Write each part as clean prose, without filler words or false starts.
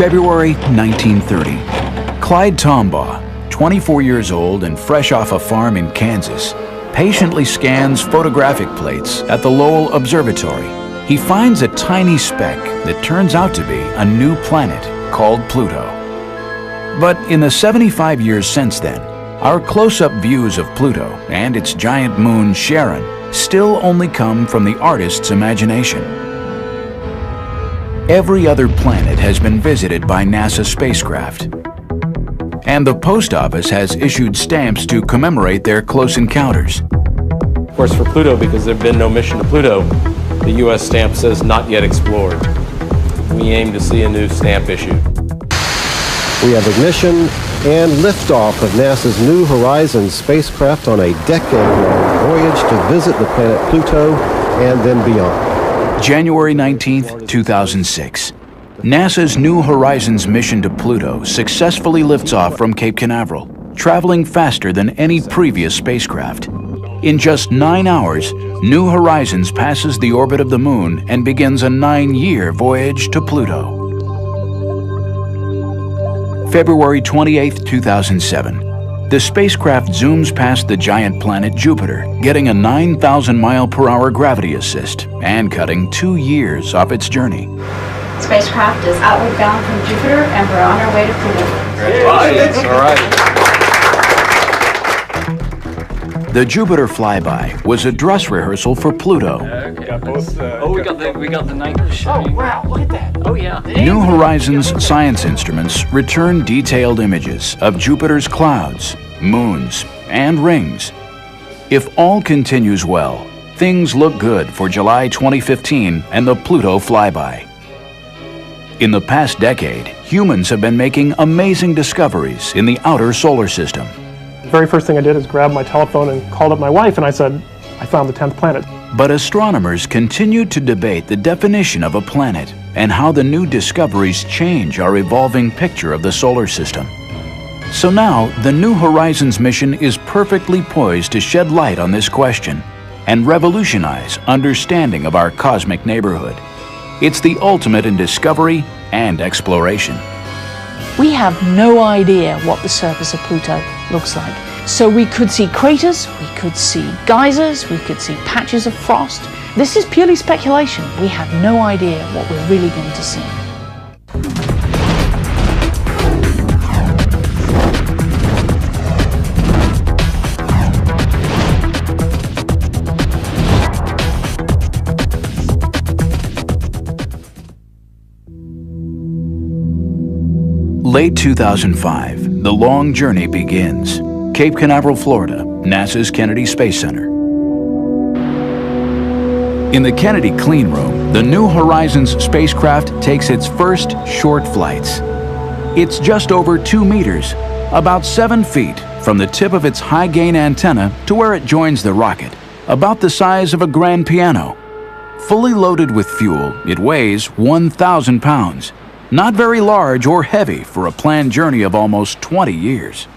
February 1930. Clyde Tombaugh, 24 years old and fresh off a farm in Kansas, patiently scans photographic plates at the Lowell Observatory. He finds a tiny speck that turns out to be a new planet called Pluto. But in the 75 years since then, our close-up views of Pluto and its giant moon Charon still only come from the artist's imagination. Every other planet has been visited by NASA spacecraft, and the post office has issued stamps to commemorate their close encounters. Of course, for Pluto, because there have been no mission to Pluto, the U.S. stamp says not yet explored. We aim to see a new stamp issued. We have ignition and liftoff of NASA's New Horizons spacecraft on a decade-long voyage to visit the planet Pluto and then beyond. January 19th, 2006. NASA's New Horizons mission to Pluto successfully lifts off from Cape Canaveral, traveling faster than any previous spacecraft. In just 9 hours, New Horizons passes the orbit of the Moon and begins a 9-year voyage to Pluto. February 28, 2007. The spacecraft zooms past the giant planet Jupiter, getting a 9,000-mile-per-hour gravity assist and cutting 2 years off its journey. Spacecraft is outward bound from Jupiter, and we're on our way to Pluto. Congratulations. All right. The Jupiter flyby was a dress rehearsal for Pluto. We got the night show. Oh wow, look at that. Oh yeah. New Horizons science instruments return detailed images of Jupiter's clouds, moons, and rings. If all continues well, things look good for July 2015 and the Pluto flyby. In the past decade, humans have been making amazing discoveries in the outer solar system. The very first thing I did is grab my telephone and called up my wife, and I said, I found the 10th planet. But astronomers continue to debate the definition of a planet and how the new discoveries change our evolving picture of the solar system. So now, the New Horizons mission is perfectly poised to shed light on this question and revolutionize understanding of our cosmic neighborhood. It's the ultimate in discovery and exploration. We have no idea what the surface of Pluto looks like. So we could see craters, we could see geysers, we could see patches of frost. This is purely speculation. We have no idea what we're really going to see. Late 2005, the long journey begins. Cape Canaveral, Florida, NASA's Kennedy Space Center. In the Kennedy clean room, the New Horizons spacecraft takes its first short flights. It's just over 2 meters, about 7 feet from the tip of its high-gain antenna to where it joins the rocket, about the size of a grand piano. Fully loaded with fuel, it weighs 1,000 pounds. Not very large or heavy for a planned journey of almost 20 years.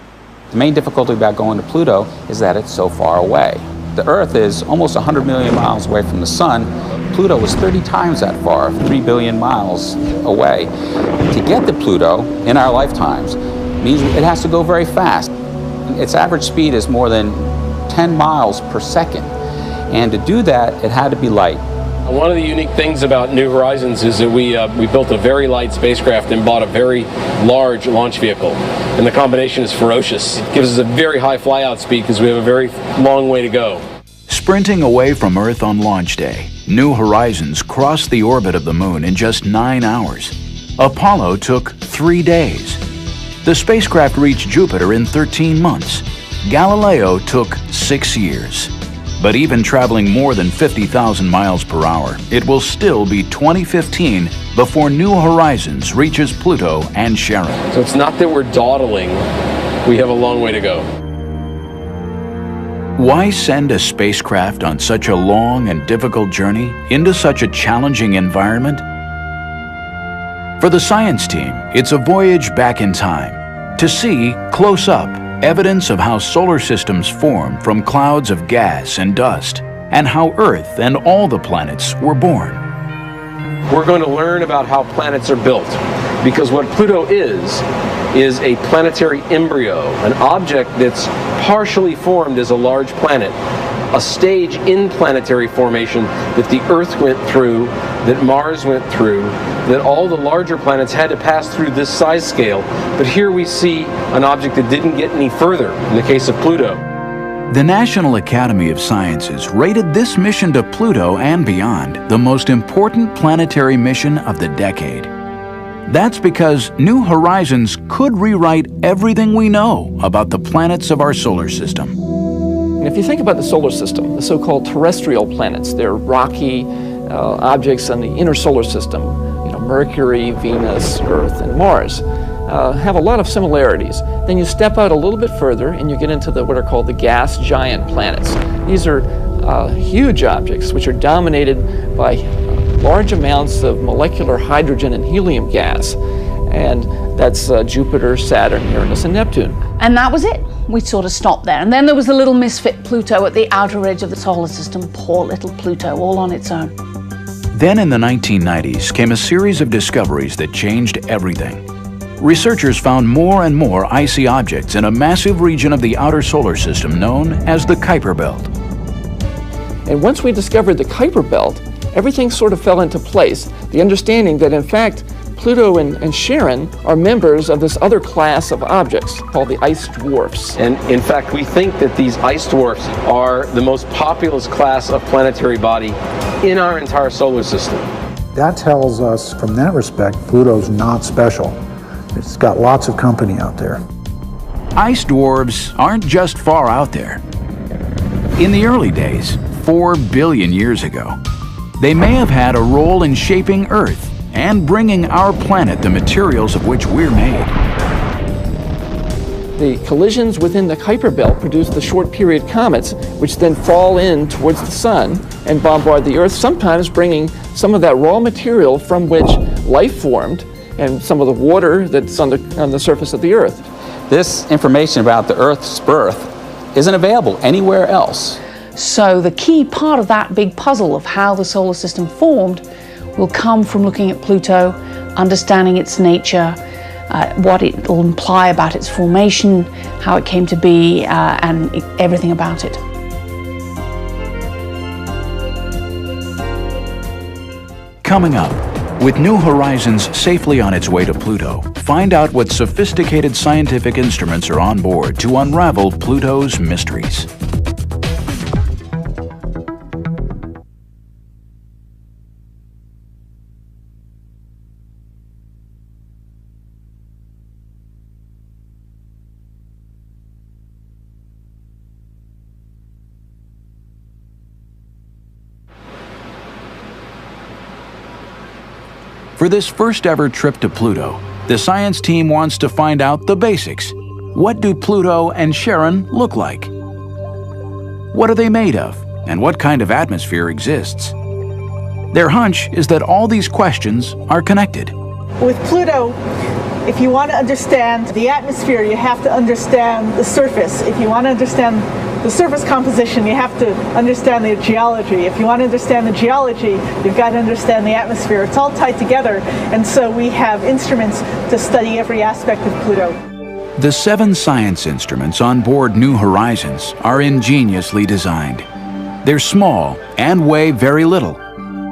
The main difficulty about going to Pluto is that it's so far away. The Earth is almost 100 million miles away from the Sun. Pluto is 30 times that far, 3 billion miles away. To get to Pluto in our lifetimes means it has to go very fast. Its average speed is more than 10 miles per second. And to do that, it had to be light. One of the unique things about New Horizons is that we built a very light spacecraft and bought a very large launch vehicle. And the combination is ferocious. It gives us a very high flyout speed because we have a very long way to go. Sprinting away from Earth on launch day, New Horizons crossed the orbit of the Moon in just 9 hours. Apollo took 3 days. The spacecraft reached Jupiter in 13 months. Galileo took 6 years. But even traveling more than 50,000 miles per hour, it will still be 2015 before New Horizons reaches Pluto and Charon. So it's not that we're dawdling, we have a long way to go. Why send a spacecraft on such a long and difficult journey into such a challenging environment? For the science team, it's a voyage back in time to see, close up, evidence of how solar systems form from clouds of gas and dust, and how Earth and all the planets were born. We're going to learn about how planets are built, Because what Pluto is a planetary embryo, an object that's partially formed as a large planet, a stage in planetary formation that the Earth went through, that Mars went through, that all the larger planets had to pass through this size scale. But here we see an object that didn't get any further in the case of Pluto. The National Academy of Sciences rated this mission to Pluto and beyond the most important planetary mission of the decade. That's because New Horizons could rewrite everything we know about the planets of our solar system. And if you think about the solar system, the so-called terrestrial planets, they're rocky objects in the inner solar system, Mercury, Venus, Earth, and Mars, have a lot of similarities. Then you step out a little bit further and you get into what are called the gas giant planets. These are huge objects which are dominated by large amounts of molecular hydrogen and helium gas. And that's Jupiter, Saturn, Uranus, and Neptune. And that was it. We sort of stopped there. And then there was the little misfit Pluto at the outer edge of the solar system. Poor little Pluto, all on its own. Then in the 1990s came a series of discoveries that changed everything. Researchers found more and more icy objects in a massive region of the outer solar system known as the Kuiper Belt. And once we discovered the Kuiper Belt, everything sort of fell into place. The understanding that, in fact, Pluto and Charon are members of this other class of objects called the ice dwarfs. And in fact, we think that these ice dwarfs are the most populous class of planetary body in our entire solar system. That tells us, from that respect, Pluto's not special. It's got lots of company out there. Ice dwarfs aren't just far out there. In the early days, 4 billion years ago, they may have had a role in shaping Earth and bringing our planet the materials of which we're made. The collisions within the Kuiper Belt produce the short period comets, which then fall in towards the sun and bombard the Earth, sometimes bringing some of that raw material from which life formed and some of the water that's on the surface of the Earth. This information about the Earth's birth isn't available anywhere else. So the key part of that big puzzle of how the solar system formed will come from looking at Pluto, understanding its nature, what it will imply about its formation, how it came to be, and everything about it. Coming up, with New Horizons safely on its way to Pluto, find out what sophisticated scientific instruments are on board to unravel Pluto's mysteries. For this first ever trip to Pluto, the science team wants to find out the basics. What do Pluto and Charon look like? What are they made of? And what kind of atmosphere exists? Their hunch is that all these questions are connected. With Pluto, if you want to understand the atmosphere, you have to understand the surface. If you want to understand the surface composition, you have to understand the geology. If you want to understand the geology, you've got to understand the atmosphere. It's all tied together, and so we have instruments to study every aspect of Pluto. The 7 science instruments on board New Horizons are ingeniously designed. They're small and weigh very little.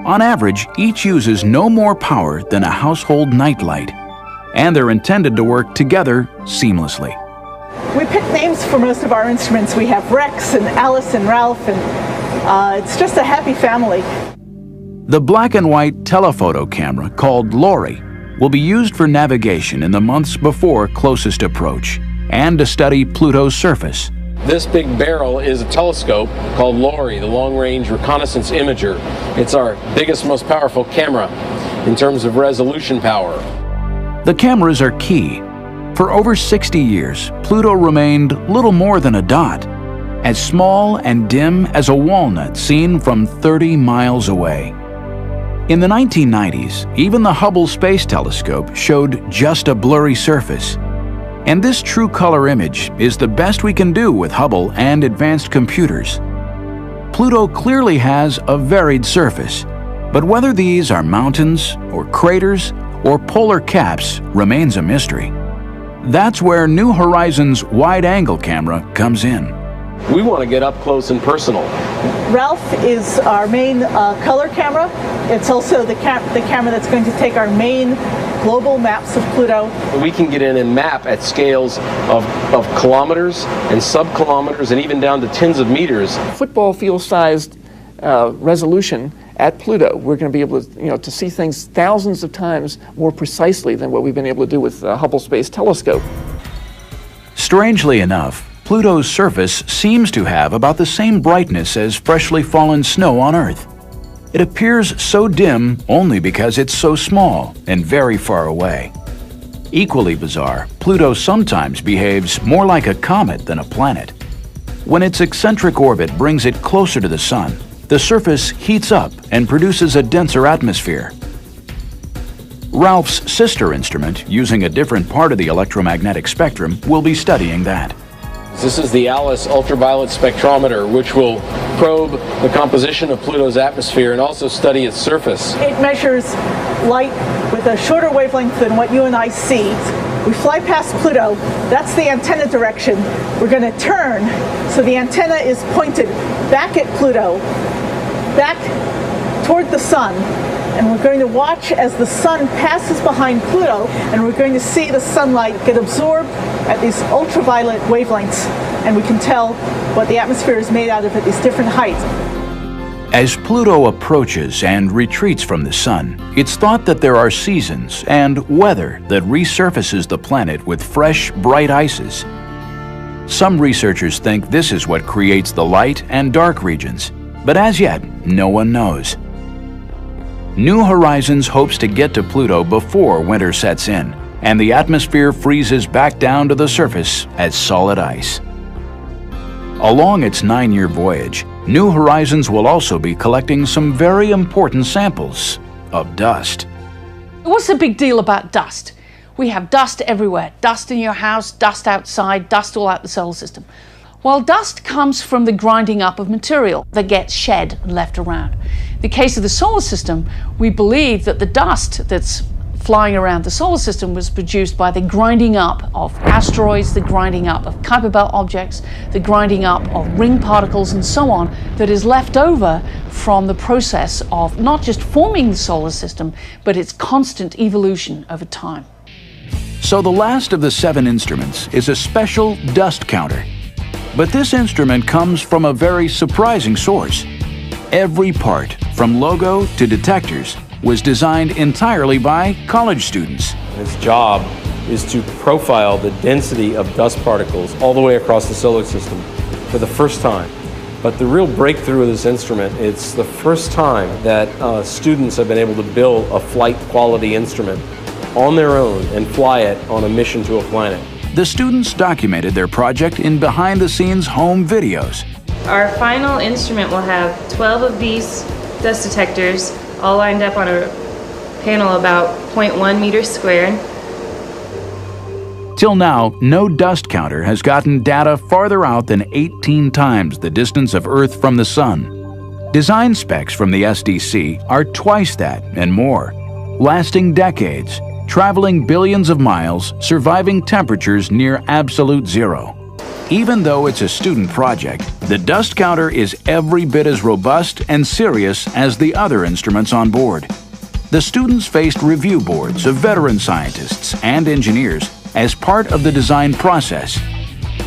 On average, each uses no more power than a household nightlight, and they're intended to work together seamlessly. We picked names for most of our instruments. We have Rex and Alice and Ralph, and it's just a happy family. The black and white telephoto camera called Lori will be used for navigation in the months before closest approach and to study Pluto's surface. This big barrel is a telescope called Lori, the Long-Range Reconnaissance Imager. It's our biggest, most powerful camera in terms of resolution power. The cameras are key. For over 60 years, Pluto remained little more than a dot, as small and dim as a walnut seen from 30 miles away. In the 1990s, even the Hubble Space Telescope showed just a blurry surface. And this true color image is the best we can do with Hubble and advanced computers. Pluto clearly has a varied surface, but whether these are mountains or craters or polar caps remains a mystery. That's where New Horizons wide-angle camera comes in. We want to get up close and personal. Ralph is our main color camera. It's also the camera that's going to take our main global maps of Pluto. We can get in and map at scales of kilometers and sub-kilometers and even down to tens of meters. Football field-sized resolution at Pluto, we're going to be able to, to see things thousands of times more precisely than what we've been able to do with the Hubble Space Telescope. Strangely enough, Pluto's surface seems to have about the same brightness as freshly fallen snow on Earth. It appears so dim only because it's so small and very far away. Equally bizarre, Pluto sometimes behaves more like a comet than a planet. When its eccentric orbit brings it closer to the Sun, the surface heats up and produces a denser atmosphere. Ralph's sister instrument, using a different part of the electromagnetic spectrum, will be studying that. This is the ALICE ultraviolet spectrometer, which will probe the composition of Pluto's atmosphere and also study its surface. It measures light with a shorter wavelength than what you and I see. We fly past Pluto, that's the antenna direction. We're going to turn, so the antenna is pointed back at Pluto, back toward the Sun. And we're going to watch as the Sun passes behind Pluto, and we're going to see the sunlight get absorbed at these ultraviolet wavelengths, and we can tell what the atmosphere is made out of at these different heights. As Pluto approaches and retreats from the Sun, it's thought that there are seasons and weather that resurfaces the planet with fresh, bright ices. Some researchers think this is what creates the light and dark regions, but as yet, no one knows. New Horizons hopes to get to Pluto before winter sets in, and the atmosphere freezes back down to the surface as solid ice. Along its 9-year voyage, New Horizons will also be collecting some very important samples of dust. What's the big deal about dust? We have dust everywhere. Dust in your house, dust outside, dust all out the solar system. Well, dust comes from the grinding up of material that gets shed and left around. In the case of the solar system, we believe that the dust that's flying around the solar system was produced by the grinding up of asteroids, the grinding up of Kuiper Belt objects, the grinding up of ring particles and so on, that is left over from the process of not just forming the solar system, but its constant evolution over time. So the last of the 7 instruments is a special dust counter. But this instrument comes from a very surprising source. Every part, from logo to detectors, was designed entirely by college students. Its job is to profile the density of dust particles all the way across the solar system for the first time. But the real breakthrough of this instrument, it's the first time that students have been able to build a flight quality instrument on their own and fly it on a mission to a planet. The students documented their project in behind-the-scenes home videos. Our final instrument will have 12 of these dust detectors all lined up on a panel about 0.1 meters squared. Till now, no dust counter has gotten data farther out than 18 times the distance of Earth from the Sun. Design specs from the SDC are twice that and more, lasting decades, traveling billions of miles, surviving temperatures near absolute zero. Even though it's a student project, the dust counter is every bit as robust and serious as the other instruments on board. The students faced review boards of veteran scientists and engineers as part of the design process.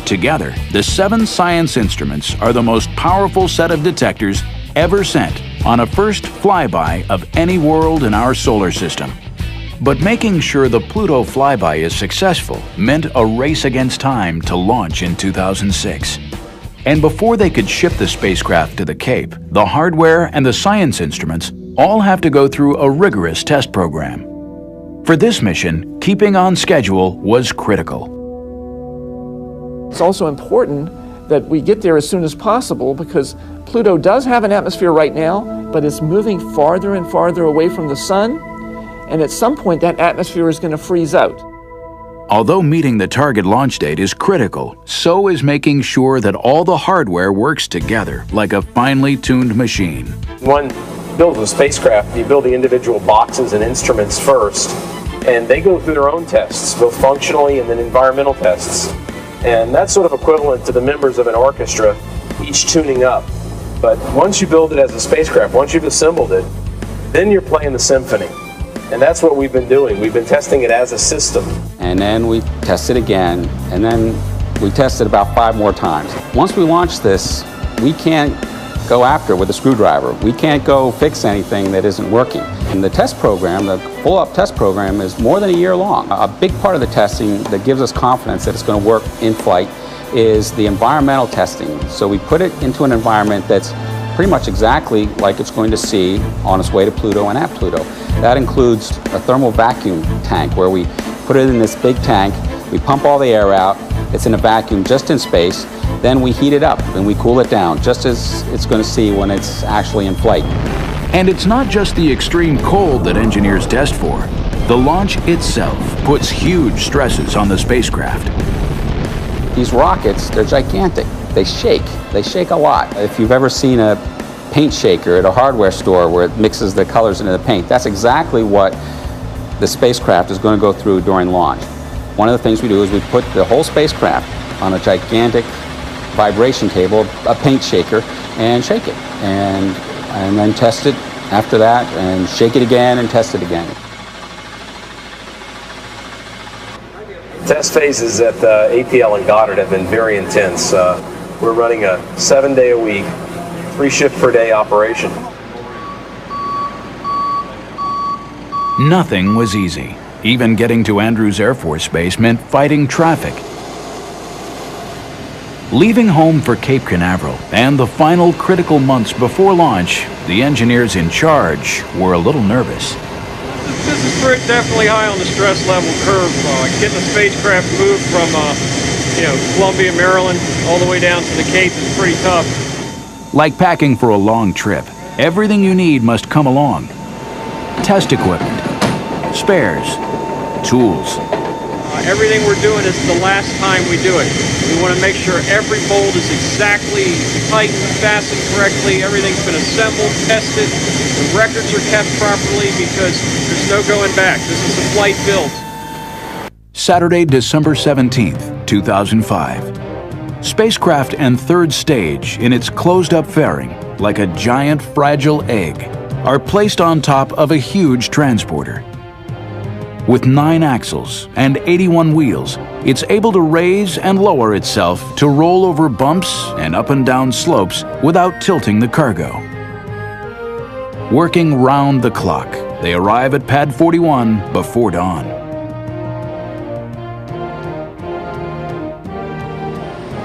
Together, the 7 science instruments are the most powerful set of detectors ever sent on a first flyby of any world in our solar system. But making sure the Pluto flyby is successful meant a race against time to launch in 2006. And before they could ship the spacecraft to the Cape, the hardware and the science instruments all have to go through a rigorous test program. For this mission, keeping on schedule was critical. It's also important that we get there as soon as possible because Pluto does have an atmosphere right now, but it's moving farther and farther away from the Sun. And at some point, that atmosphere is going to freeze out. Although meeting the target launch date is critical, so is making sure that all the hardware works together like a finely tuned machine. One builds a spacecraft, you build the individual boxes and instruments first, And they go through their own tests, both functionally and then environmental tests. And that's sort of equivalent to the members of an orchestra, each tuning up. But once you build it as a spacecraft, once you've assembled it, then you're playing the symphony. And that's what we've been doing. We've been testing it as a system. And then we test it again, and then we test it about 5 more times. Once we launch this, we can't go after it with a screwdriver. We can't go fix anything that isn't working. And the test program, the full-up test program, is more than a year long. A big part of the testing that gives us confidence that it's going to work in flight is the environmental testing. So we put it into an environment that's pretty much exactly like it's going to see on its way to Pluto and at Pluto. That includes a thermal vacuum tank where we put it in this big tank, we pump all the air out, it's in a vacuum just in space, then we heat it up and we cool it down just as it's going to see when it's actually in flight. And it's not just the extreme cold that engineers test for. The launch itself puts huge stresses on the spacecraft. These rockets, they're gigantic. They shake a lot. If you've ever seen a paint shaker at a hardware store where it mixes the colors into the paint, that's exactly what the spacecraft is going to go through during launch. One of the things we do is we put the whole spacecraft on a gigantic vibration table, a paint shaker, and shake it. And then test it after that, and shake it again and test it again. Test phases at APL and Goddard have been very intense. We're running a 7-day-a-week, 3-shift-per-day operation. Nothing was easy. Even getting to Andrews Air Force Base meant fighting traffic. Leaving home for Cape Canaveral and the final critical months before launch, the engineers in charge were a little nervous. This is definitely high on the stress level curve. Getting the spacecraft moved from Columbia, Maryland, all the way down to the Cape is pretty tough. Like packing for a long trip, everything you need must come along. Test equipment, spares, tools. Everything we're doing is the last time we do it. We want to make sure every bolt is exactly tightened, fastened correctly, everything's been assembled, tested, the records are kept properly because there's no going back. This is a flight build. Saturday, December 17th, 2005. Spacecraft and third stage in its closed-up fairing, like a giant fragile egg, are placed on top of a huge transporter. With 9 axles and 81 wheels, it's able to raise and lower itself to roll over bumps and up and down slopes without tilting the cargo. Working round the clock, they arrive at Pad 41 before dawn.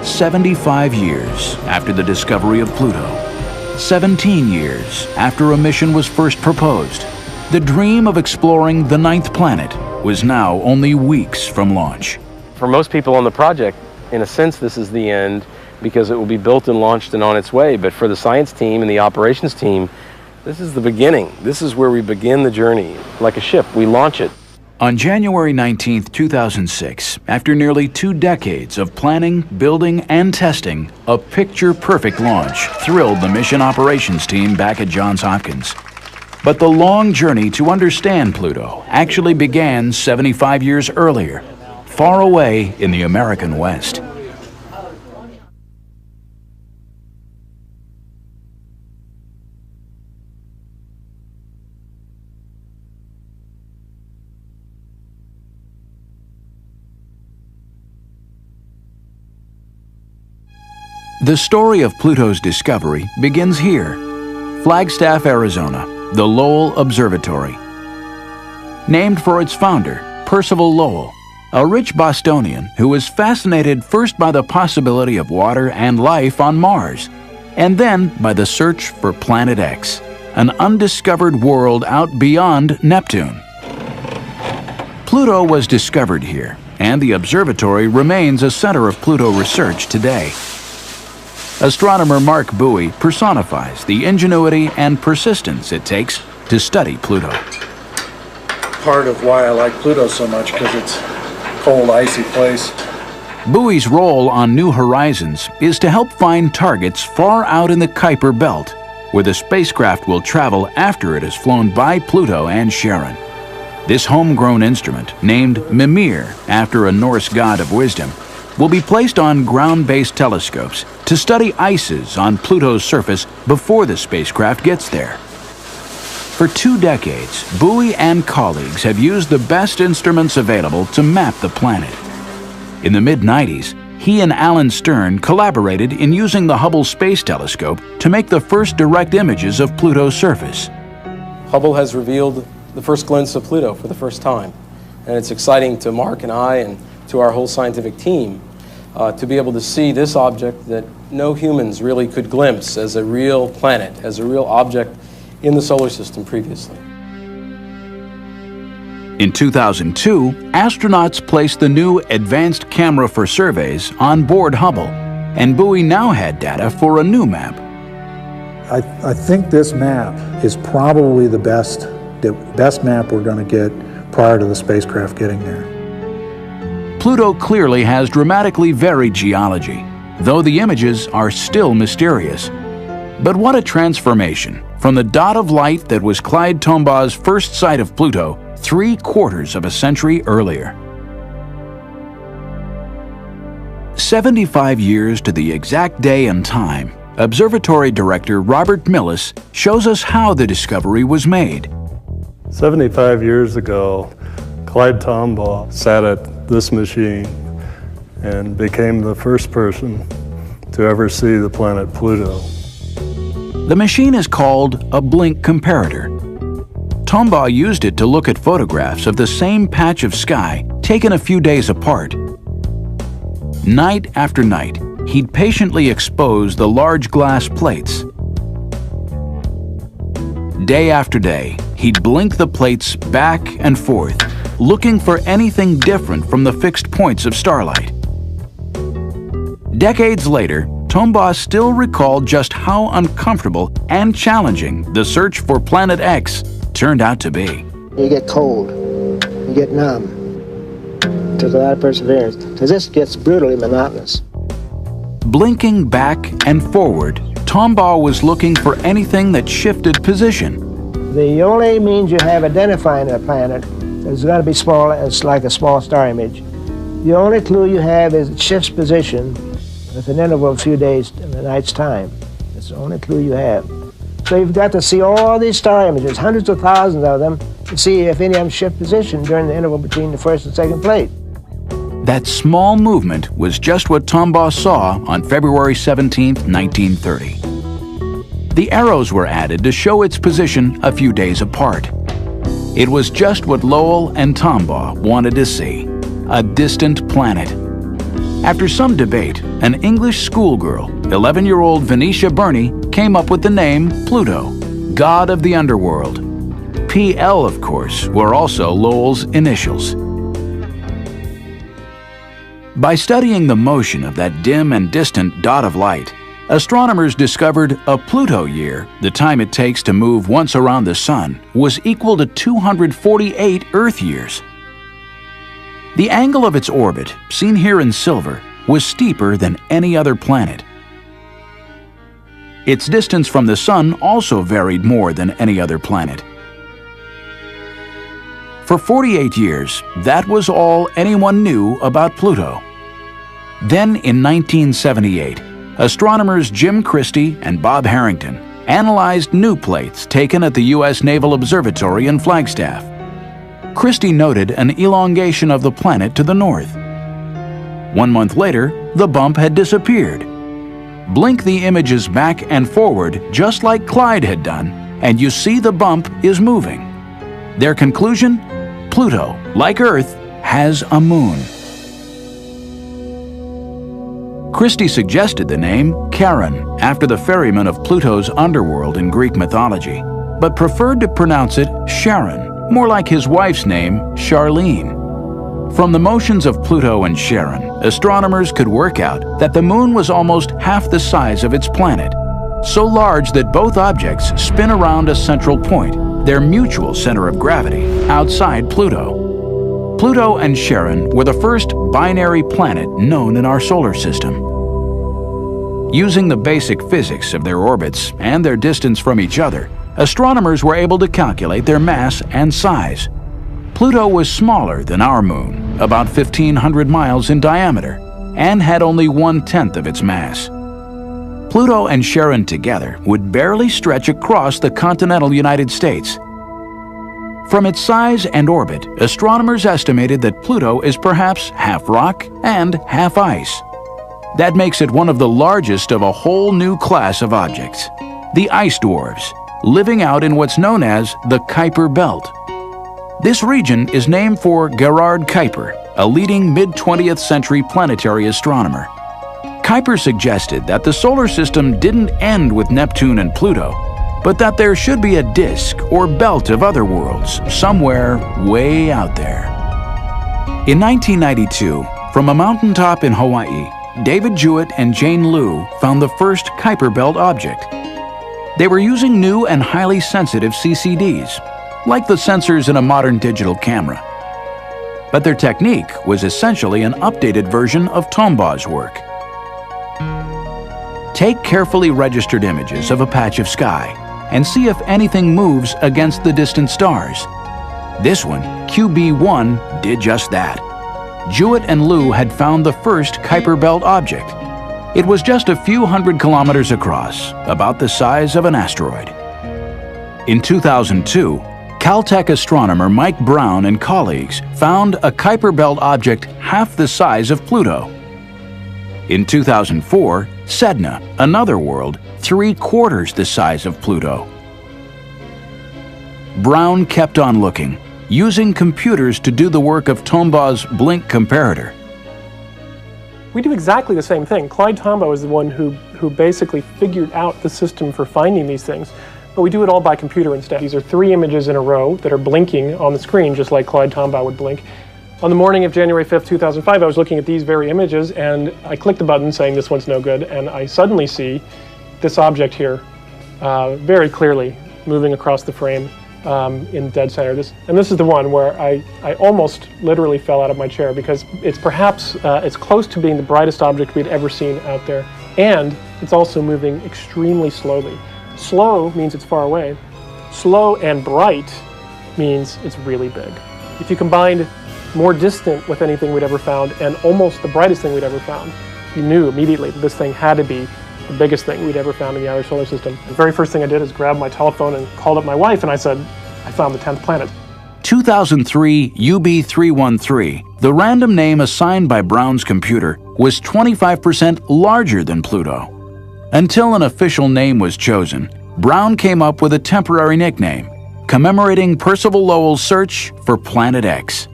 75 years after the discovery of Pluto, 17 years after a mission was first proposed, the dream of exploring the 9th planet was now only weeks from launch. For most people on the project, in a sense, this is the end because it will be built and launched and on its way. But for the science team and the operations team, this is the beginning. This is where we begin the journey. Like a ship, we launch it. On January 19, 2006, after nearly 2 decades of planning, building, and testing, a picture-perfect launch thrilled the mission operations team back at Johns Hopkins. But the long journey to understand Pluto actually began 75 years earlier, far away in the American West. The story of Pluto's discovery begins here, Flagstaff, Arizona, the Lowell Observatory. Named for its founder, Percival Lowell, a rich Bostonian who was fascinated first by the possibility of water and life on Mars, and then by the search for Planet X, an undiscovered world out beyond Neptune. Pluto was discovered here, and the observatory remains a center of Pluto research today. Astronomer Mark Bowie personifies the ingenuity and persistence it takes to study Pluto. Part of why I like Pluto so much, because it's a cold, icy place. Bowie's role on New Horizons is to help find targets far out in the Kuiper Belt, where the spacecraft will travel after it has flown by Pluto and Charon. This homegrown instrument, named Mimir after a Norse god of wisdom, will be placed on ground-based telescopes to study ices on Pluto's surface before the spacecraft gets there. For 2 decades, Bowie and colleagues have used the best instruments available to map the planet. In the mid-90s, he and Alan Stern collaborated in using the Hubble Space Telescope to make the first direct images of Pluto's surface. Hubble has revealed the first glimpse of Pluto for the first time, and it's exciting to Mark and I and to our whole scientific team to be able to see this object that no humans really could glimpse as a real planet, as a real object in the solar system previously. In 2002, astronauts placed the new Advanced Camera for Surveys on board Hubble, and Bowie now had data for a new map. I think this map is probably the best map we're going to get prior to the spacecraft getting there. Pluto clearly has dramatically varied geology, though the images are still mysterious. But what a transformation from the dot of light that was Clyde Tombaugh's first sight of Pluto 3/4 of a century earlier. 75 years to the exact day and time, Observatory Director Robert Millis shows us how the discovery was made. 75 years ago, Clyde Tombaugh sat at this machine and became the first person to ever see the planet Pluto. The machine is called a blink comparator. Tombaugh used it to look at photographs of the same patch of sky taken a few days apart. Night after night, he'd patiently expose the large glass plates. Day after day, he'd blink the plates back and forth, looking for anything different from the fixed points of starlight. Decades later, Tombaugh still recalled just how uncomfortable and challenging the search for Planet X turned out to be. You get cold, you get numb. It takes a lot of perseverance, because this gets brutally monotonous. Blinking back and forward, Tombaugh was looking for anything that shifted position. The only means you have identifying a planet is going to be small, it's like a small star image. The only clue you have is it shifts position with an interval of a few days in the night's time. That's the only clue you have. So you've got to see all these star images, hundreds of thousands of them, to see if any of them shift position during the interval between the first and second plate. That small movement was just what Tombaugh saw on February 17, 1930. The arrows were added to show its position a few days apart. It was just what Lowell and Tombaugh wanted to see, a distant planet. After some debate, an English schoolgirl, 11-year-old Venetia Burney, came up with the name Pluto, god of the underworld. PL, of course, were also Lowell's initials. By studying the motion of that dim and distant dot of light, astronomers discovered a Pluto year, the time it takes to move once around the Sun, was equal to 248 Earth years. The angle of its orbit, seen here in silver, was steeper than any other planet. Its distance from the Sun also varied more than any other planet. For 48 years, that was all anyone knew about Pluto. Then, in 1978, astronomers Jim Christie and Bob Harrington analyzed new plates taken at the U.S. Naval Observatory in Flagstaff. Christie noted an elongation of the planet to the north. 1 month later, the bump had disappeared. Blink the images back and forward just like Clyde had done, and you see the bump is moving. Their conclusion? Pluto, like Earth, has a moon. Christie suggested the name Charon after the ferryman of Pluto's underworld in Greek mythology, but preferred to pronounce it Charon, more like his wife's name, Charlene. From the motions of Pluto and Charon, astronomers could work out that the moon was almost half the size of its planet, so large that both objects spin around a central point, their mutual center of gravity, outside Pluto. Pluto and Charon were the first binary planet known in our solar system. Using the basic physics of their orbits and their distance from each other, astronomers were able to calculate their mass and size. Pluto was smaller than our moon, about 1,500 miles in diameter, and had only 1/10 of its mass. Pluto and Charon together would barely stretch across the continental United States. From its size and orbit, astronomers estimated that Pluto is perhaps half rock and half ice. That makes it one of the largest of a whole new class of objects, the ice dwarfs, living out in what's known as the Kuiper Belt. This region is named for Gerhard Kuiper, a leading mid-20th century planetary astronomer. Kuiper suggested that the solar system didn't end with Neptune and Pluto, but that there should be a disk or belt of other worlds somewhere way out there. In 1992, from a mountaintop in Hawaii, David Jewett and Jane Liu found the first Kuiper Belt object. They were using new and highly sensitive CCDs, like the sensors in a modern digital camera. But their technique was essentially an updated version of Tombaugh's work. Take carefully registered images of a patch of sky and see if anything moves against the distant stars. This one, QB1, did just that. Jewett and Liu had found the first Kuiper Belt object. It was just a few hundred kilometers across, about the size of an asteroid. In 2002, Caltech astronomer Mike Brown and colleagues found a Kuiper Belt object half the size of Pluto. In 2004, Sedna, another world, 3/4 the size of Pluto. Brown kept on looking, using computers to do the work of Tombaugh's blink comparator. We do exactly the same thing. Clyde Tombaugh is the one who basically figured out the system for finding these things, but we do it all by computer instead. These are 3 images in a row that are blinking on the screen, just like Clyde Tombaugh would blink. On the morning of January 5th, 2005, I was looking at these very images, and I clicked the button saying this one's no good, and I suddenly see this object here very clearly moving across the frame in dead center. This is the one where I almost literally fell out of my chair, because it's perhaps it's close to being the brightest object we'd ever seen out there, and it's also moving extremely slowly. Slow means it's far away. Slow and bright means it's really big. If you combined more distant with anything we'd ever found and almost the brightest thing we'd ever found, you knew immediately that this thing had to be the biggest thing we'd ever found in the outer solar system. The very first thing I did is grab my telephone and called up my wife, and I said, I found the 10th planet. 2003 UB313, the random name assigned by Brown's computer, was 25% larger than Pluto. Until an official name was chosen, Brown came up with a temporary nickname, commemorating Percival Lowell's search for Planet X.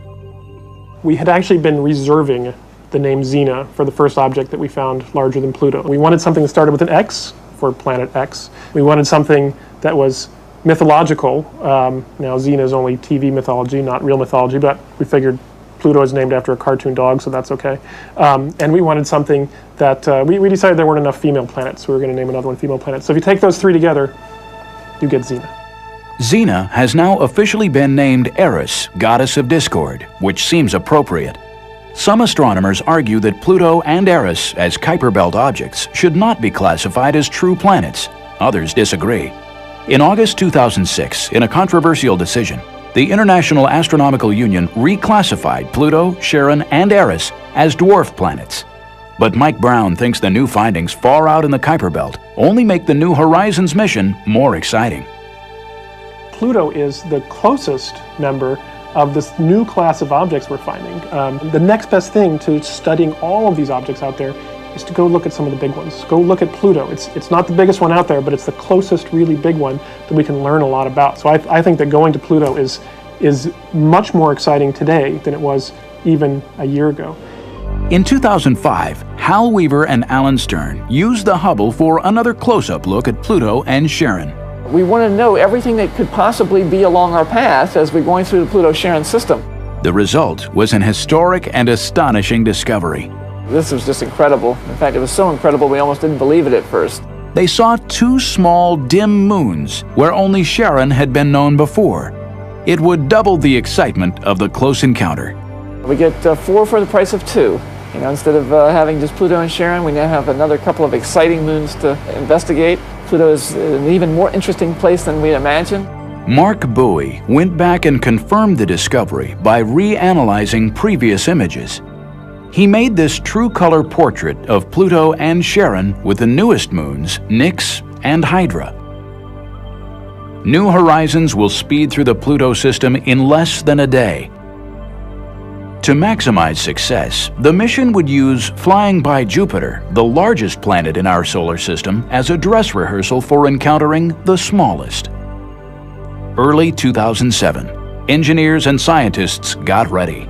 We had actually been reserving the name Xena for the first object that we found larger than Pluto. We wanted something that started with an X for Planet X. We wanted something that was mythological. Now Xena is only TV mythology, not real mythology, but we figured Pluto is named after a cartoon dog, so that's okay. And we wanted something that, we decided there weren't enough female planets, so we were going to name another one female planet. So if you take those 3 together, you get Xena. Xena has now officially been named Eris, goddess of discord, which seems appropriate. Some astronomers argue that Pluto and Eris, as Kuiper Belt objects, should not be classified as true planets. Others disagree. In August 2006, in a controversial decision, the International Astronomical Union reclassified Pluto, Charon, and Eris as dwarf planets. But Mike Brown thinks the new findings far out in the Kuiper Belt only make the New Horizons mission more exciting. Pluto is the closest member of this new class of objects we're finding. The next best thing to studying all of these objects out there is to go look at some of the big ones. Go look at Pluto. It's not the biggest one out there, but it's the closest really big one that we can learn a lot about. So I think that going to Pluto is much more exciting today than it was even a year ago. In 2005, Hal Weaver and Alan Stern used the Hubble for another close-up look at Pluto and Charon. We want to know everything that could possibly be along our path as we're going through the Pluto-Charon system. The result was an historic and astonishing discovery. This was just incredible. In fact, it was so incredible we almost didn't believe it at first. They saw 2 small, dim moons where only Charon had been known before. It would double the excitement of the close encounter. We get 4 for the price of 2. You know, instead of having just Pluto and Charon, we now have another couple of exciting moons to investigate. Pluto is an even more interesting place than we imagined. Mark Bowie went back and confirmed the discovery by reanalyzing previous images. He made this true color portrait of Pluto and Charon with the newest moons, Nix and Hydra. New Horizons will speed through the Pluto system in less than a day. To maximize success, the mission would use flying by Jupiter, the largest planet in our solar system, as a dress rehearsal for encountering the smallest. Early 2007, engineers and scientists got ready.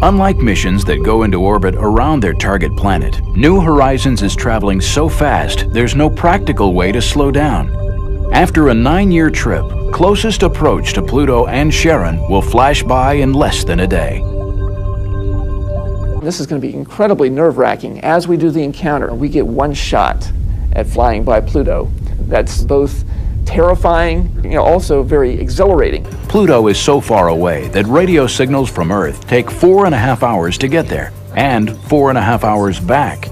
Unlike missions that go into orbit around their target planet, New Horizons is traveling so fast there's no practical way to slow down. After a 9-year trip, closest approach to Pluto and Charon will flash by in less than a day. This is going to be incredibly nerve-wracking. As we do the encounter, we get one shot at flying by Pluto. That's both terrifying, also very exhilarating. Pluto is so far away that radio signals from Earth take 4.5 hours to get there, and 4.5 hours back.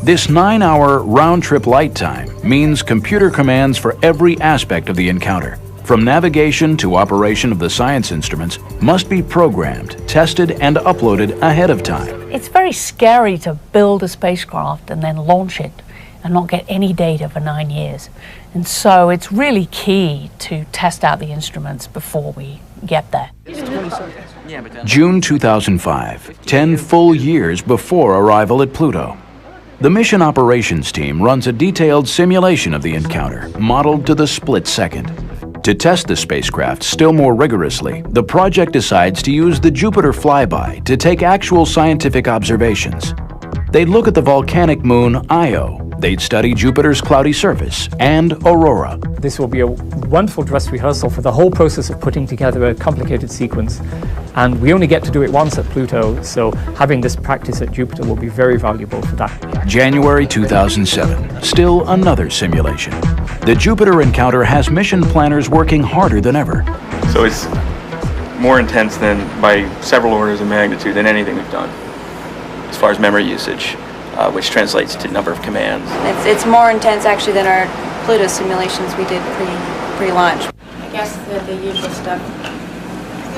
This 9-hour round-trip light time means computer commands for every aspect of the encounter, from navigation to operation of the science instruments, must be programmed, tested, and uploaded ahead of time. It's very scary to build a spacecraft and then launch it and not get any data for 9 years. And so it's really key to test out the instruments before we get there. June 2005, 10 full years before arrival at Pluto. The mission operations team runs a detailed simulation of the encounter, modeled to the split second. To test the spacecraft still more rigorously, the project decides to use the Jupiter flyby to take actual scientific observations. They'd look at the volcanic moon Io. They'd study Jupiter's cloudy surface and aurora. This will be a wonderful dress rehearsal for the whole process of putting together a complicated sequence. And we only get to do it once at Pluto, so having this practice at Jupiter will be very valuable for that. January 2007, still another simulation. The Jupiter encounter has mission planners working harder than ever. So it's more intense than by several orders of magnitude than anything we've done as far as memory usage, which translates to number of commands. It's more intense actually than our Pluto simulations we did pre-launch. I guess the usual stuff.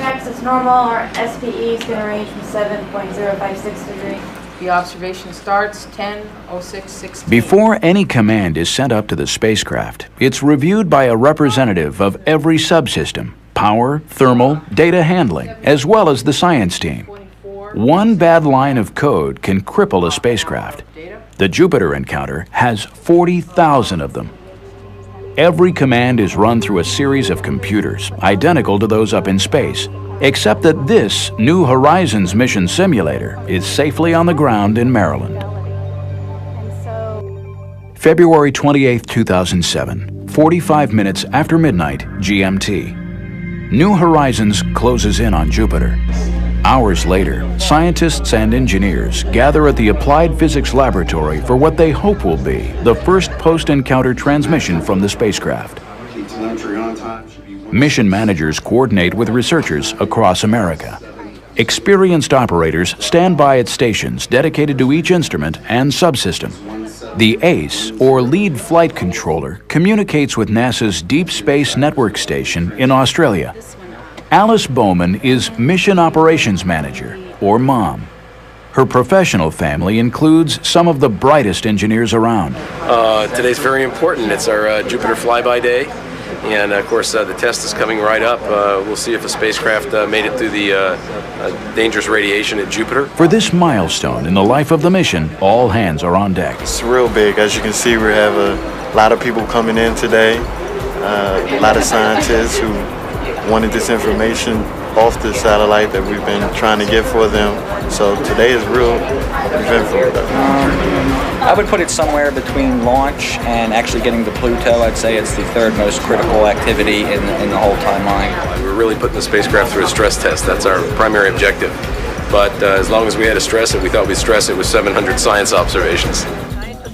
Axis normal, our SPE is going to range from 7.056 degrees. The observation starts 10:06:16. Before any command is sent up to the spacecraft, it's reviewed by a representative of every subsystem, power, thermal, data handling, as well as the science team. One bad line of code can cripple a spacecraft. The Jupiter encounter has 40,000 of them. Every command is run through a series of computers, identical to those up in space, except that this New Horizons mission simulator is safely on the ground in Maryland. February 28, 2007, 45 minutes after midnight GMT. New Horizons closes in on Jupiter. Hours later, scientists and engineers gather at the Applied Physics Laboratory for what they hope will be the first post-encounter transmission from the spacecraft. Mission managers coordinate with researchers across America. Experienced operators stand by at stations dedicated to each instrument and subsystem. The ACE, or Lead Flight Controller, communicates with NASA's Deep Space Network Station in Australia. Alice Bowman is Mission Operations Manager, or MOM. Her professional family includes some of the brightest engineers around. Today's very important. It's our Jupiter flyby day. And of course, the test is coming right up. We'll see if a spacecraft made it through the dangerous radiation at Jupiter. For this milestone in the life of the mission, all hands are on deck. It's real big. As you can see, we have a lot of people coming in today, a lot of scientists who wanted this information off the satellite that we've been trying to get for them. So today is real eventful. I would put it somewhere between launch and actually getting to Pluto. I'd say it's the third most critical activity in the whole timeline. We're really putting the spacecraft through a stress test. That's our primary objective. But as long as we had to stress it, we thought we'd stress it with 700 science observations.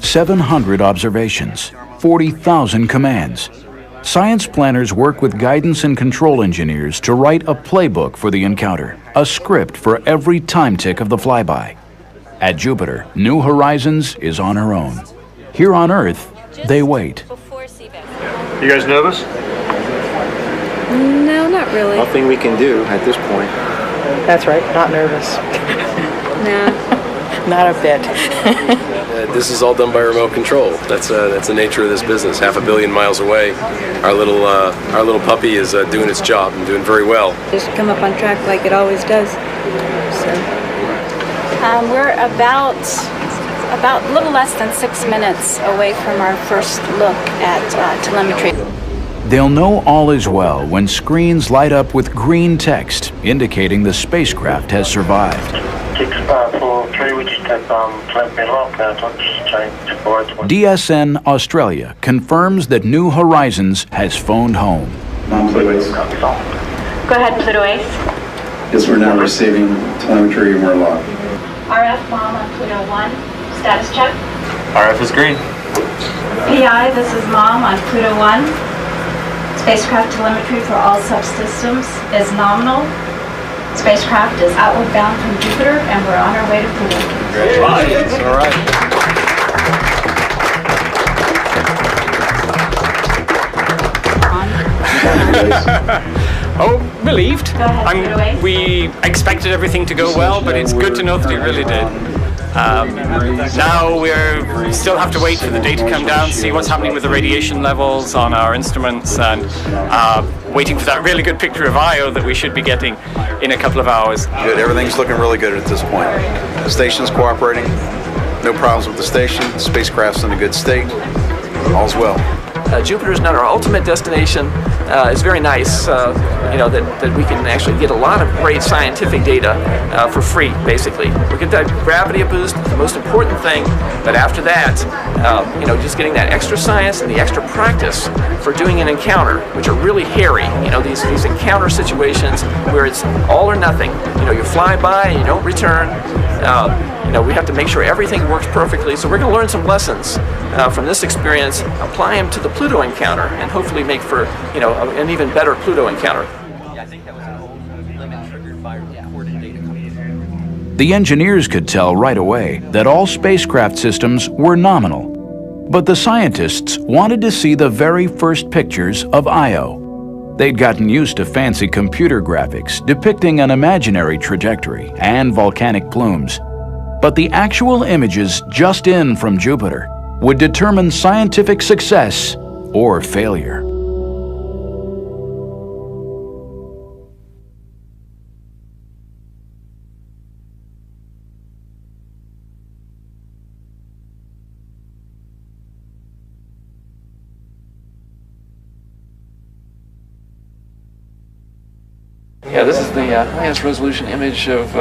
700 observations. 40,000 commands. Science planners work with guidance and control engineers to write a playbook for the encounter, a script for every time tick of the flyby. At Jupiter, New Horizons is on her own. Here on Earth, they wait. You guys nervous? No, not really. Nothing we can do at this point. That's right, not nervous. No. Not a bit. This is all done by remote control. That's the nature of this business. 500 million miles away, our little puppy is doing its job and doing very well. Just come up on track like it always does. So. We're about a little less than 6 minutes away from our first look at telemetry. They'll know all is well when screens light up with green text indicating the spacecraft has survived. DSN Australia confirms that New Horizons has phoned home. Non-Pluto Ace. Go ahead, Pluto Ace. Yes, we're now receiving telemetry and we're locked. RF mom on Pluto 1. Status check. RF is green. PI, this is mom on Pluto 1. Spacecraft telemetry for all subsystems is nominal. Spacecraft is outward bound from Jupiter, and we're on our way to Pluto. Congratulations. All right. Oh, relieved. We expected everything to go well, but it's good to know that it really did. Now we still have to wait for the data to come down, see what's happening with the radiation levels on our instruments, and waiting for that really good picture of Io that we should be getting in a couple of hours. Good. Everything's looking really good at this point. The station's cooperating. No problems with the station. The spacecraft's in a good state. All's well. Jupiter is not our ultimate destination. It's very nice, that we can actually get a lot of great scientific data for free, basically. We get that gravity boost, the most important thing, but after that, just getting that extra science and the extra practice for doing an encounter, which are really hairy. These encounter situations where it's all or nothing. You fly by and you don't return. We have to make sure everything works perfectly, so we're going to learn some lessons from this experience, apply them to the Pluto encounter, and hopefully make for, an even better Pluto encounter. The engineers could tell right away that all spacecraft systems were nominal, but the scientists wanted to see the very first pictures of Io. They'd gotten used to fancy computer graphics depicting an imaginary trajectory and volcanic plumes. But the actual images just in from Jupiter would determine scientific success or failure. Yeah, this is the highest resolution image of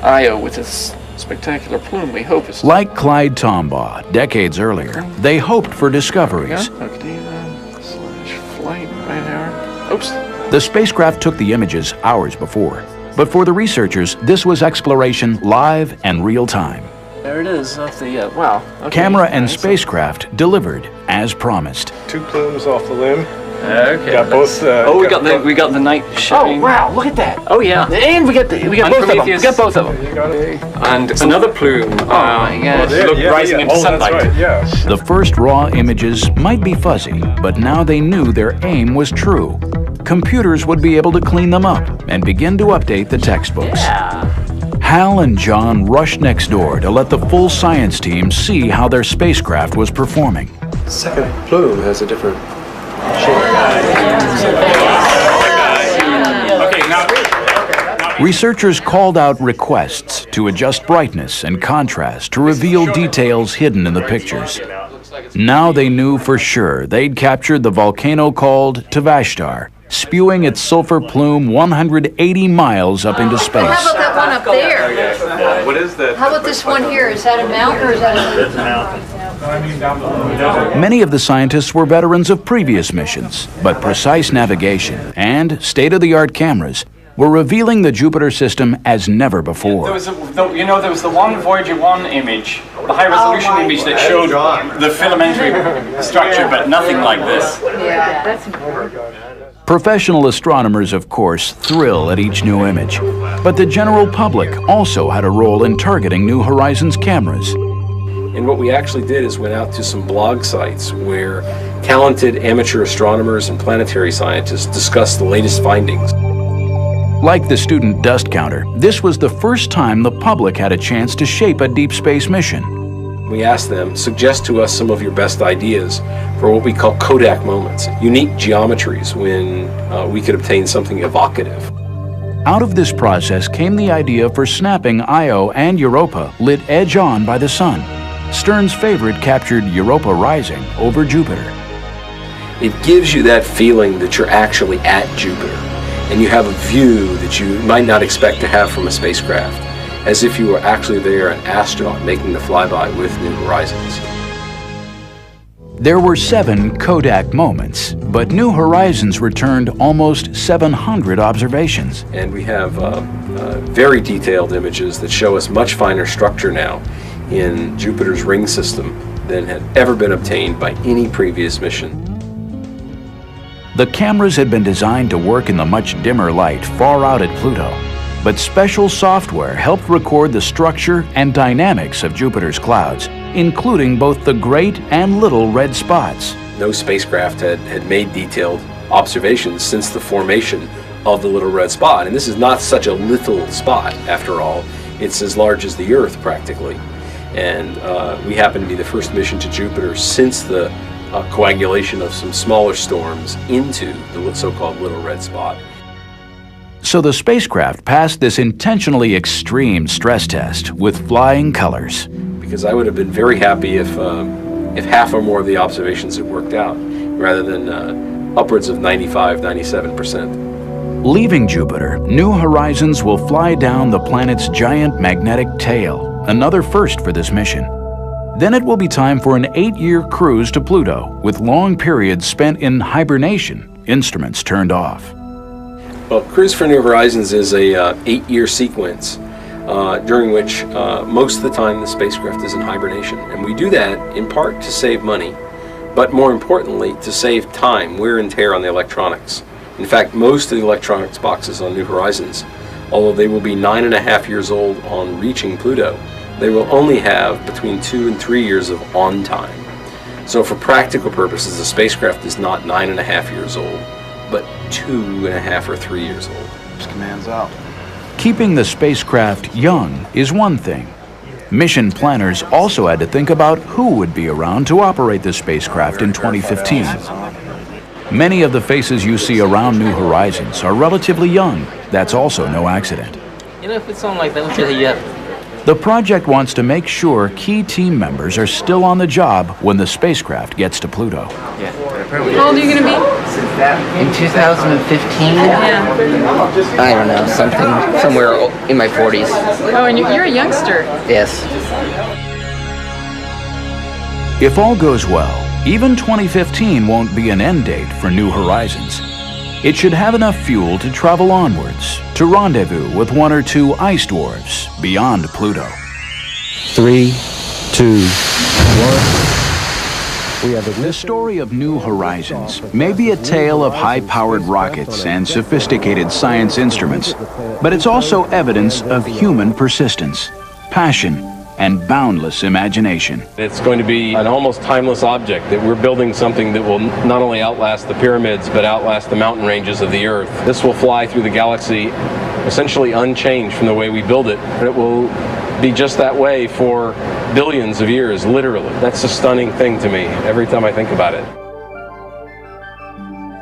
Io with its spectacular plume, we hope. Like Clyde Tombaugh decades earlier, they hoped for discoveries. Flight right there. Oops. The spacecraft took the images hours before, but for the researchers, this was exploration live and real time. There it is, off the, wow. Okay. Camera and spacecraft delivered as promised. 2 plumes off the limb. Okay. Got both. We got the night showing. Oh wow! Look at that. Oh yeah. And we got both of them. We got both of them. And another plume. Oh my gosh. Look, rising into sunlight. Right, yeah. The first raw images might be fuzzy, but now they knew their aim was true. Computers would be able to clean them up and begin to update the textbooks. Yeah. Hal and John rushed next door to let the full science team see how their spacecraft was performing. The second plume has a different shape. Researchers called out requests to adjust brightness and contrast to reveal details hidden in the pictures. Now they knew for sure they'd captured the volcano called Tvashtar, spewing its sulfur plume 180 miles up into space. How about that one up there? What is that? How about this one here? Is that a mount or is that a... Many of the scientists were veterans of previous missions, but precise navigation and state-of-the-art cameras were revealing the Jupiter system as never before. There was the one Voyager 1 image, the high-resolution image that showed the filamentary structure, but nothing like this. Yeah, that's Professional astronomers, of course, thrill at each new image, but the general public also had a role in targeting New Horizons cameras. And what we actually did is went out to some blog sites where talented amateur astronomers and planetary scientists discussed the latest findings. Like the student dust counter, this was the first time the public had a chance to shape a deep space mission. We asked them, suggest to us some of your best ideas for what we call Kodak moments, unique geometries when we could obtain something evocative. Out of this process came the idea for snapping Io and Europa lit edge-on by the sun. Stern's favorite captured Europa rising over Jupiter. It gives you that feeling that you're actually at Jupiter, and you have a view that you might not expect to have from a spacecraft, as if you were actually there, an astronaut making the flyby with New Horizons. There were 7 Kodak moments, but New Horizons returned almost 700 observations. And we have very detailed images that show us much finer structure now in Jupiter's ring system than had ever been obtained by any previous mission. The cameras had been designed to work in the much dimmer light far out at Pluto, but special software helped record the structure and dynamics of Jupiter's clouds, including both the great and little red spots. No spacecraft had made detailed observations since the formation of the little red spot. And this is not such a little spot, after all. It's as large as the Earth, practically. And we happen to be the first mission to Jupiter since the coagulation of some smaller storms into the so-called little red spot. So the spacecraft passed this intentionally extreme stress test with flying colors. Because I would have been very happy if half or more of the observations had worked out, rather than upwards of 95, 97%. Leaving Jupiter, New Horizons will fly down the planet's giant magnetic tail, another first for this mission. Then it will be time for an 8-year cruise to Pluto, with long periods spent in hibernation, instruments turned off. Well, Cruise for New Horizons is a 8-year sequence during which most of the time the spacecraft is in hibernation. And we do that in part to save money, but more importantly to save time, wear and tear on the electronics. In fact, most of the electronics boxes on New Horizons, although they will be 9.5 years old on reaching Pluto, they will only have between 2 and 3 years of on time. So for practical purposes, the spacecraft is not 9.5 years old, but 2.5 or 3 years old. Commands out. Keeping the spacecraft young is one thing. Mission planners also had to think about who would be around to operate the spacecraft in 2015. Many of the faces you see around New Horizons are relatively young. That's also no accident. You know, if it's something like that, what you have? The project wants to make sure key team members are still on the job when the spacecraft gets to Pluto. Yeah. How old are you going to be? In 2015? Yeah. I don't know, somewhere in my 40s. Oh, and you're a youngster. Yes. If all goes well, even 2015 won't be an end date for New Horizons. It should have enough fuel to travel onwards, to rendezvous with 1 or 2 ice dwarfs beyond Pluto. 3, 2, 1. The story of New Horizons may be a tale of high-powered rockets and sophisticated science instruments, but it's also evidence of human persistence, passion, and boundless imagination. It's going to be an almost timeless object, that we're building something that will not only outlast the pyramids, but outlast the mountain ranges of the Earth. This will fly through the galaxy essentially unchanged from the way we build it. And it will be just that way for billions of years, literally. That's a stunning thing to me every time I think about it.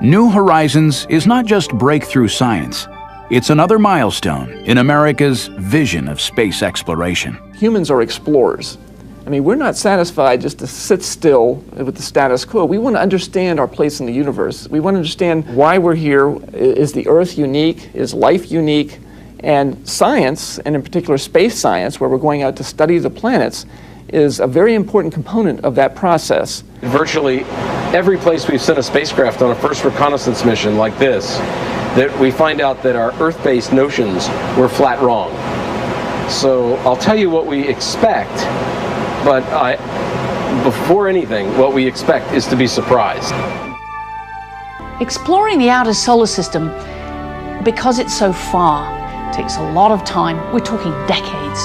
New Horizons is not just breakthrough science. It's another milestone in America's vision of space exploration. Humans are explorers. I mean, we're not satisfied just to sit still with the status quo. We want to understand our place in the universe. We want to understand why we're here. Is the Earth unique? Is life unique? And science, and in particular space science, where we're going out to study the planets, is a very important component of that process. Virtually every place we've sent a spacecraft on a first reconnaissance mission like this that we find out that our Earth-based notions were flat wrong. So I'll tell you what we expect, but before anything, what we expect is to be surprised. Exploring the outer solar system, because it's so far, takes a lot of time. We're talking decades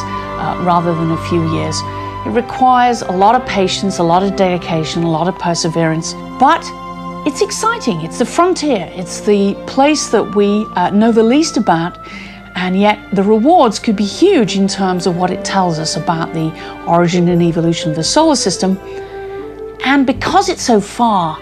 rather than a few years. It requires a lot of patience, a lot of dedication, a lot of perseverance, but it's exciting. It's the frontier. It's the place that we know the least about, and yet the rewards could be huge in terms of what it tells us about the origin and evolution of the solar system. And because it's so far,